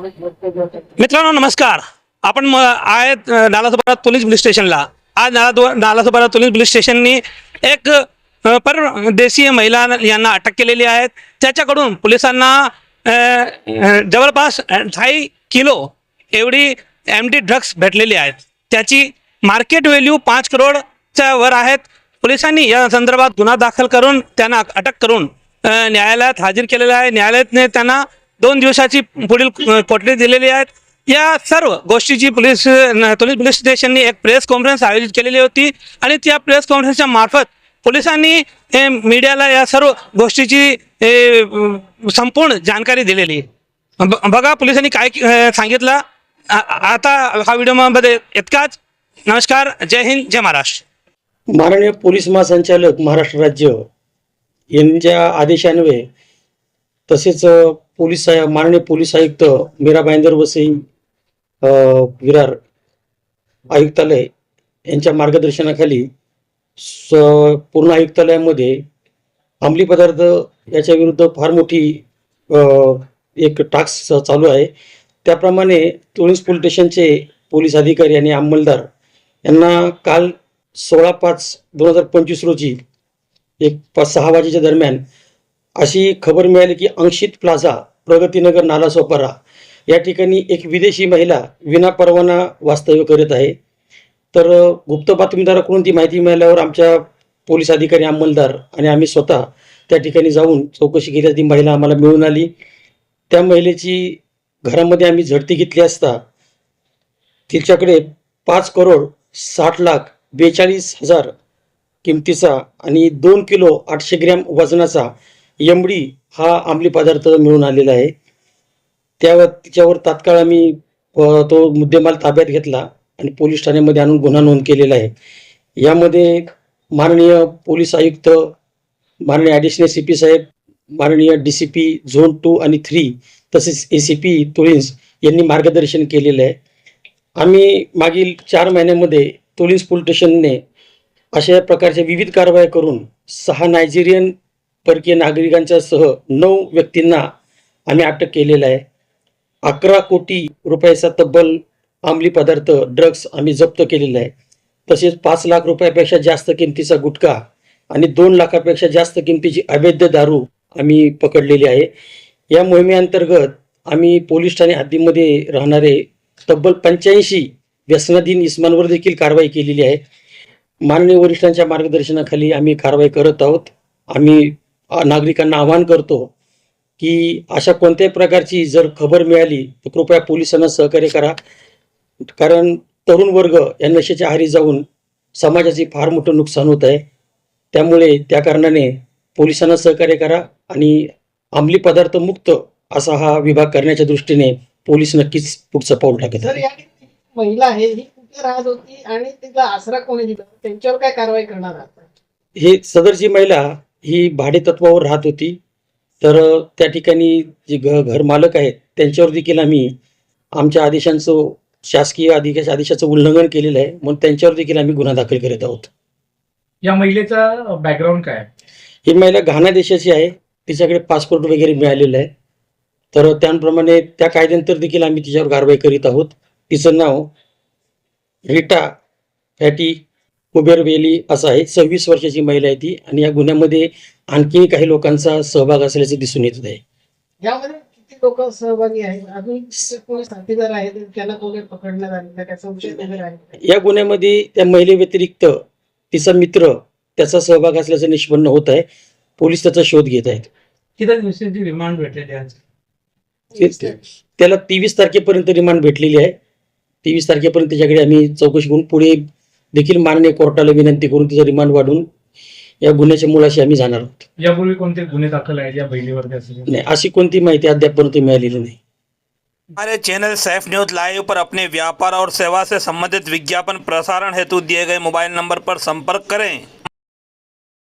मित्रांनो नमस्कार. आपण आहेत नालासोपारा पोलीस पोलीस स्टेशनला. आज नालासोपारा पोलीस पोलीस स्टेशननी एक परदेशीय महिला यांना अटक केलेली आहे. त्याच्याकडून पोलिसांना जवळपास 2.5 किलो एवढी MD ड्रग्स भेटलेली आहेत. त्याची मार्केट व्हॅल्यू 5 करोडच्या वर आहेत. पोलिसांनी या संदर्भात गुन्हा दाखल करून त्यांना अटक करून न्यायालयात हाजीर केलेला आहे. न्यायालयाने त्यांना 2 दिवसाची पुढील कोठडी दिलेली आहे. या सर्व गोष्टीची पोलीस स्टेशनने एक प्रेस कॉन्फरन्स आयोजित केलेली होती आणि त्या प्रेस कॉन्फरन्सच्या मार्फत पोलिसांनी मीडियाला या सर्व गोष्टीची संपूर्ण जानकारी दिलेली. बघा पोलिसांनी काय सांगितलं. आता हा व्हिडिओमध्ये इतकाच. नमस्कार. जय हिंद, जय महाराष्ट्र. माननीय पोलीस महासंचालक महाराष्ट्र राज्य यांच्या आदेशान्वये तसेच माननीय पोलीस आयुक्त मीरा भाईंदर वसई विरार आयुक्तालय यांच्या मार्गदर्शनाखाली पूर्ण आयुक्तालयामध्ये अंमली पदार्थ याच्या विरुद्ध फार मोठी एक टास्क चालू आहे. त्याप्रमाणे तुळस पोलीस स्टेशनचे पोलीस अधिकारी आणि अंमलदार यांना काल 16/5/2025 रोजी 6 वाजेच्या दरम्यान अशी खबर मिळाली की अंशित प्लाझा प्रगतीनगर नालासोपारा या ठिकाणी एक विदेशी महिला विनापरवाना वास्तव्य करत आहे. तर गुप्त बातमीदाराकडून ती माहिती मिळाल्यावर आमच्या पोलीस अधिकारी अंमलदार आणि आम्ही स्वतः त्या ठिकाणी जाऊन चौकशी केली. ती महिला आम्हाला मिळून आली. त्या महिलेची घरामध्ये आम्ही झडती घेतली असता तिच्याकडे 5,60,42,000 किमतीचा आणि 2 किलो 800 ग्रॅम वजनाचा MD हा अंमली पदार्थ मिळून आलेला आहे. तिच्यावर तात्काळ आम्ही तो मुद्देमाल ताब्यात घेतला आणि पोलीस ठाण्यामध्ये आणून गुन्हा नोंद केलेला आहे. यामध्ये माननीय पोलीस आयुक्त, माननीय ॲडिशनल CP साहेब, माननीय DCP झोन 2 आणि 3 तसेच ACP तुळस यांनी मार्गदर्शन केलेलं आहे. आम्ही मागील 4 महिन्यामध्ये तुळस पोलीस स्टेशनने अशा प्रकारच्या विविध कारवाया करून 6 नायजेरियन परकीय नागरिकांच्या सह 9 व्यक्तींना आम्ही अटक केलेला आहे. 11 कोटी रुपयाचा तब्बल अंमली पदार्थ ड्रग्स आम्ही जप्त केलेला आहे. तसेच 5 लाख रुपयापेक्षा जास्त किमतीचा गुटखा आणि 2 लाखापेक्षा जास्त किमतीची अवैध दारू आम्ही पकडलेली आहे. या मोहिमेअंतर्गत आम्ही पोलीस ठाणे हद्दीमध्ये राहणारे तब्बल 85 व्यसनाधीन इसमांवर देखील कारवाई केलेली आहे. माननीय वरिष्ठांच्या मार्गदर्शनाखाली आम्ही कारवाई करत आहोत. आम्ही नागरिकांना आवाहन करतो की अशा कोणत्याही प्रकारची जर खबर मिळाली तर कृपया पोलिसांना सहकार्य करा. कारण तरुण वर्ग या नशेच्या आहारी जाऊन समाजाचे फार मोठं नुकसान होत आहे. त्यामुळे त्या कारणाने पोलिसांना सहकार्य करा आणि अंमली पदार्थ मुक्त असा हा विभाग करण्याच्या दृष्टीने पोलीस नक्कीच पुढचं पाऊल टाकत आहे. महिला आहे ही कुठे राहत होती आणि तिचा आसरा कोणी दिला, त्यांच्यावर काय कारवाई करणार आहात? हे सदरची महिला ही भाडे तत्वावर राहत होती. तर त्या ठिकाणी जे घर मालक आहेत त्यांच्यावर देखील आम्ही आमच्या आदेशांचं शासकीय आदेशाचं उल्लंघन केलेलं आहे. म्हणून त्यांच्यावर देखील आम्ही गुन्हा दाखल करत आहोत. या महिलेचा बॅकग्राऊंड काय? ही महिला घाना देशाची आहे. तिच्याकडे पासपोर्ट वगैरे मिळालेलं आहे. तर त्याप्रमाणे त्या कायद्यानंतर देखील आम्ही तिच्यावर कारवाई करीत आहोत. तिचं नाव रिटा फॅटी कुबेरवेली असं आहे. 26 वर्षाची महिला आहे ती. आणि या गुन्ह्यामध्ये आणखी काही लोकांचा सहभाग असल्याचं दिसून येत आहे. यामध्ये किती लोक सहभागी आहेत? अजून कोणी साथीदार आहेत त्यांना कोणी पकडण्यात आले त्याचा विषय वगैरे आहे? या गुन्ह्यामध्ये त्या महिले व्यतिरिक्त तिचा मित्र त्याचा सहभाग असल्याचं निष्पन्न होत आहे. पोलीस त्याचा शोध घेत आहेत. किती दिवसाची रिमांड भेटलेली आहे? त्याला 23 तारखेपर्यंत रिमांड भेटलेली आहे. 23 तारखेपर्यंत त्याच्याकडे आम्ही चौकशी करून पुढे देखील माननीय कोर्टाला विनंती करून तिचं रिमांड वाढून या गुन्ह्याच्या मुळाशी आम्ही जाणार आहोत. यापूर्वी कोणते गुन्हे दाखल आहेत या बहिणीवर? नाही, अशी कोणती माहिती अद्यापपर्यंत मिळालेली नाही. हमारे चैनल सैफ न्यूज लाइव पर अपने व्यापार और सेवा से संबंधित विज्ञापन प्रसारण हेतु दिए गए मोबाइल नंबर पर संपर्क करें.